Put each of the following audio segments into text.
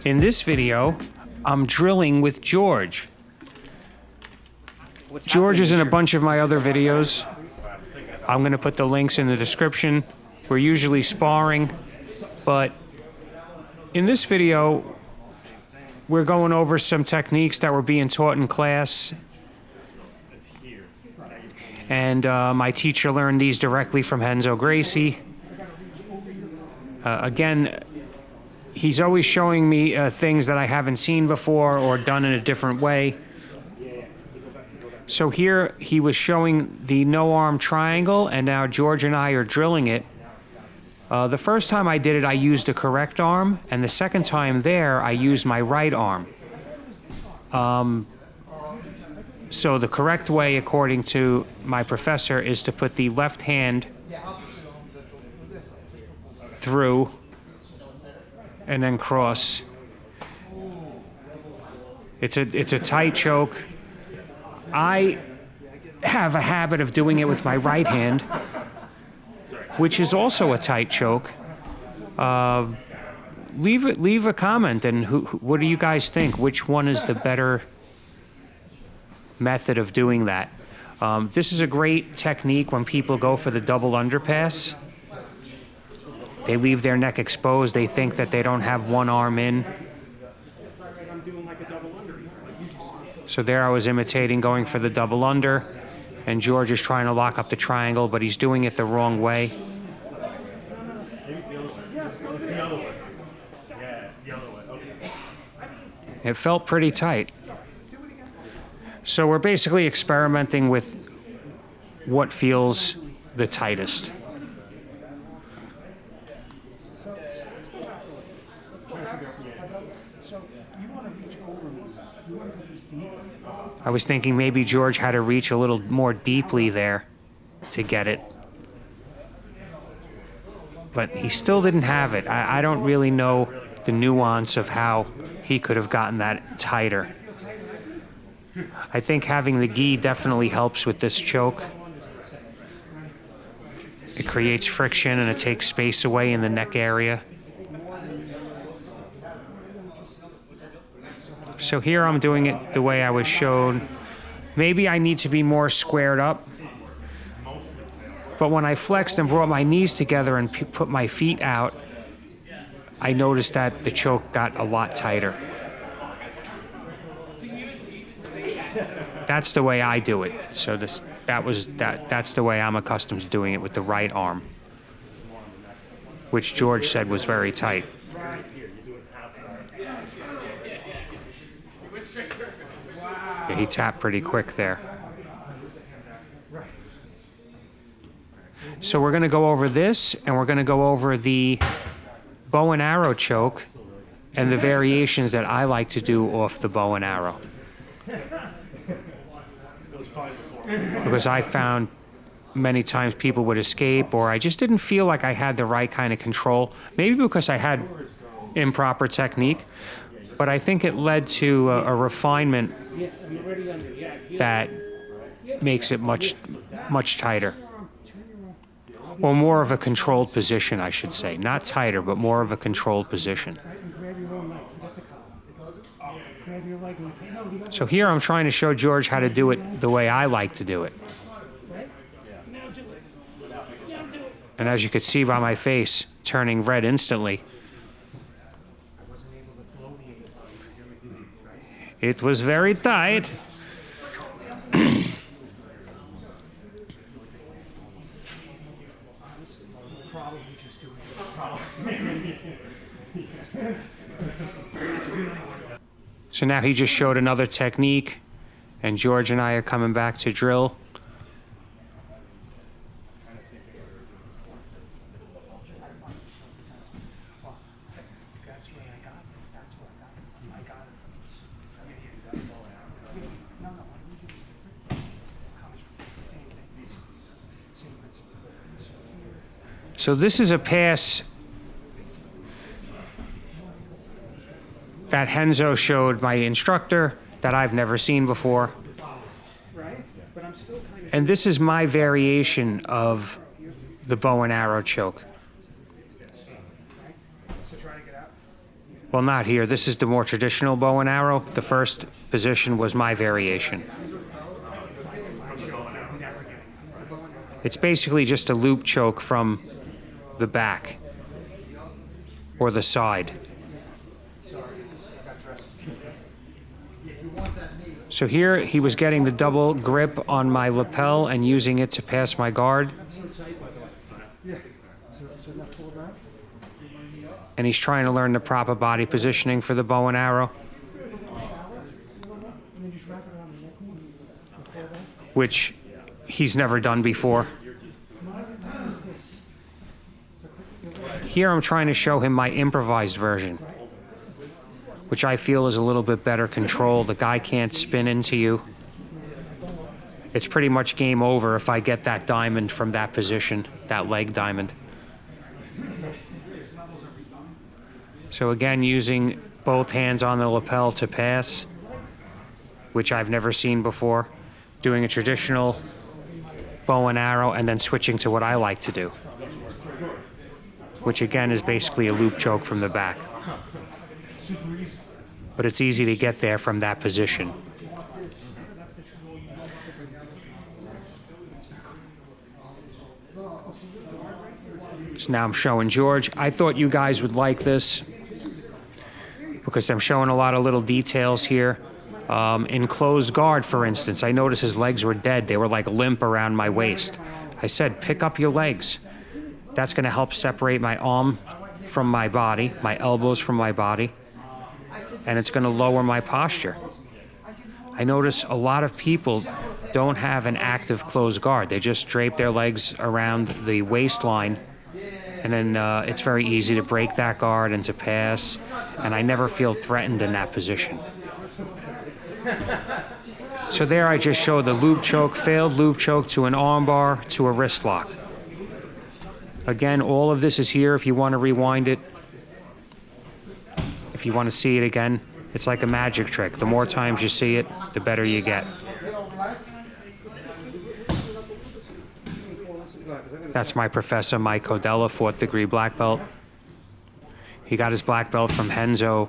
In this video, I'm drilling with George. George is in a bunch of my other videos. I'm going to put the links in the description. We're usually sparring, but in this video, we're going over some techniques that were being taught in class. And my teacher learned these directly from Renzo Gracie. Again, he's always showing me things that I haven't seen before or done in a different way. So here he was showing the no-arm triangle, and now George and I are drilling it. The first time I did it, I used the correct arm, and the second time there, I used my right arm. So the correct way, according to my professor, is to put the left hand through and then cross. It's a tight choke. I have a habit of doing it with my right hand, which is also a tight choke. Leave a comment, and what do you guys think? Which one is the better method of doing that? This is a great technique when people go for the double underpass. They leave their neck exposed. They think that they don't have one arm in. So there I was imitating going for the double under, and George is trying to lock up the triangle, but he's doing it the wrong way. It felt pretty tight. So we're basically experimenting with what feels the tightest. I was thinking maybe George had to reach a little more deeply there to get it. But he still didn't have it. I don't really know the nuance of how he could have gotten that tighter. I think having the gi definitely helps with this choke. It creates friction and it takes space away in the neck area. So here I'm doing it the way I was shown. Maybe I need to be more squared up. But when I flexed and brought my knees together and put my feet out, I noticed that the choke got a lot tighter. That's the way I do it. So that's the way I'm accustomed to doing it, with the right arm, which George said was very tight. Yeah, he tapped pretty quick there. So we're going to go over this, and we're going to go over the bow and arrow choke and the variations that I like to do off the bow and arrow. Because I found many times people would escape, or I just didn't feel like I had the right kind of control. Maybe because I had improper technique, but I think it led to a refinement that makes it much tighter. Or more of a controlled position, I should say. Not tighter, but more of a controlled position. So here I'm trying to show George how to do it the way I like to do it. And as you could see by my face, turning red instantly. It was very tight. So now he just showed another technique, and George and I are coming back to drill. So this is a pass that Renzo showed my instructor that I've never seen before. And this is my variation of the bow and arrow choke. Well, not here. This is the more traditional bow and arrow. The first position was my variation. It's basically just a loop choke from the back or the side. So here he was getting the double grip on my lapel and using it to pass my guard. And he's trying to learn the proper body positioning for the bow and arrow, which he's never done before. Here I'm trying to show him my improvised version, which I feel is a little bit better control. The guy can't spin into you. It's pretty much game over if I get that diamond from that position, that leg diamond. So again, using both hands on the lapel to pass, which I've never seen before. Doing a traditional bow and arrow and then switching to what I like to do, which again is basically a loop choke from the back. But it's easy to get there from that position. So now I'm showing George. I thought you guys would like this because I'm showing a lot of little details here. In closed guard, for instance, I noticed his legs were dead. They were like limp around my waist. I said, pick up your legs. That's going to help separate my arm from my body, my elbows from my body, and it's going to lower my posture. I notice a lot of people don't have an active closed guard. They just drape their legs around the waistline, and then it's very easy to break that guard and to pass, and I never feel threatened in that position. So there I just showed the loop choke, failed loop choke to an arm bar to a wrist lock. Again, all of this is here if you want to rewind it. If you want to see it again, it's like a magic trick. The more times you see it, the better you get. That's my professor, Mike Codella, 4th degree black belt. He got his black belt from Henzo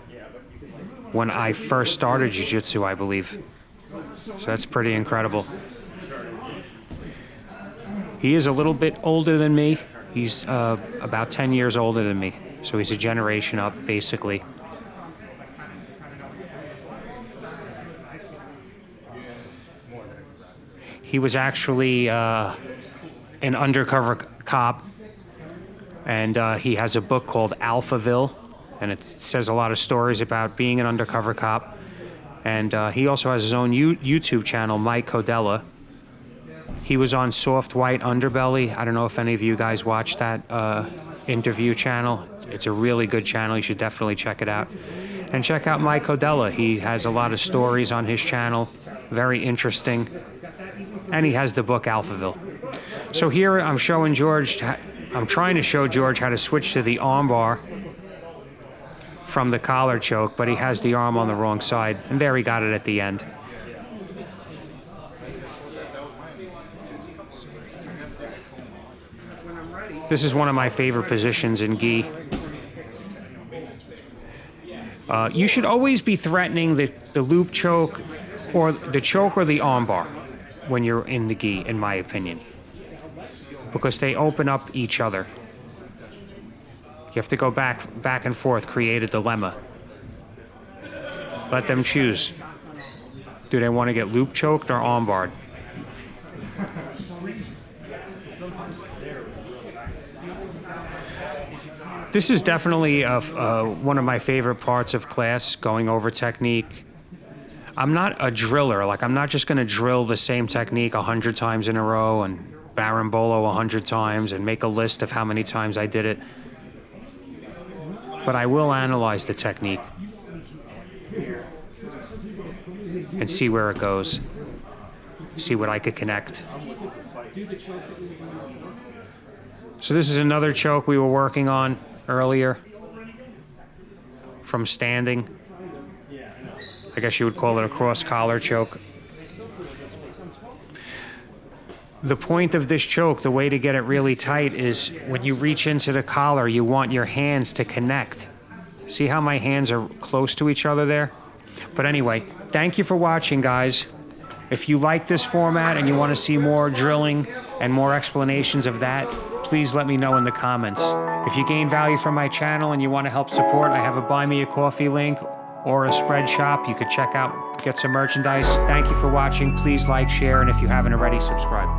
when I first started jiu-jitsu, I believe. So that's pretty incredible. He is a little bit older than me. He's about 10 years older than me. So he's a generation up, basically. He was actually an undercover cop, and he has a book called Alphaville, and it says a lot of stories about being an undercover cop. And he also has his own YouTube channel, Mike Codella. He was on Soft White Underbelly. I don't know if any of you guys watched that interview channel. It's a really good channel. You should definitely check it out. And check out Mike Codella. He has a lot of stories on his channel. Very interesting. And he has the book Alphaville. So here I'm showing George, I'm trying to show George how to switch to the arm bar from the collar choke, but he has the arm on the wrong side. And there he got it at the end. This is one of my favorite positions in gi. You should always be threatening the loop choke or the choke or the arm bar when you're in the gi, in my opinion, because they open up each other. You have to go back and forth, create a dilemma. Let them choose. Do they want to get loop choked or arm barred? This is definitely one of my favorite parts of class, going over technique. I'm not a driller. Like, I'm not just going to drill the same technique 100 times in a row and Barambolo 100 times and make a list of how many times I did it. But I will analyze the technique and see where it goes, see what I could connect. So this is another choke we were working on earlier from standing. I guess you would call it a cross collar choke. The point of this choke, the way to get it really tight, is when you reach into the collar, you want your hands to connect See how my hands are close to each other there? But anyway, thank you for watching, guys. If you like this format and you want to see more drilling and more explanations of that, please let me know in the comments. If you gain value from my channel and you want to help support, I have a Buy Me a Coffee link or a spread shop. You could check out, get some merchandise. Thank you for watching. Please like, share, and if you haven't already, subscribe.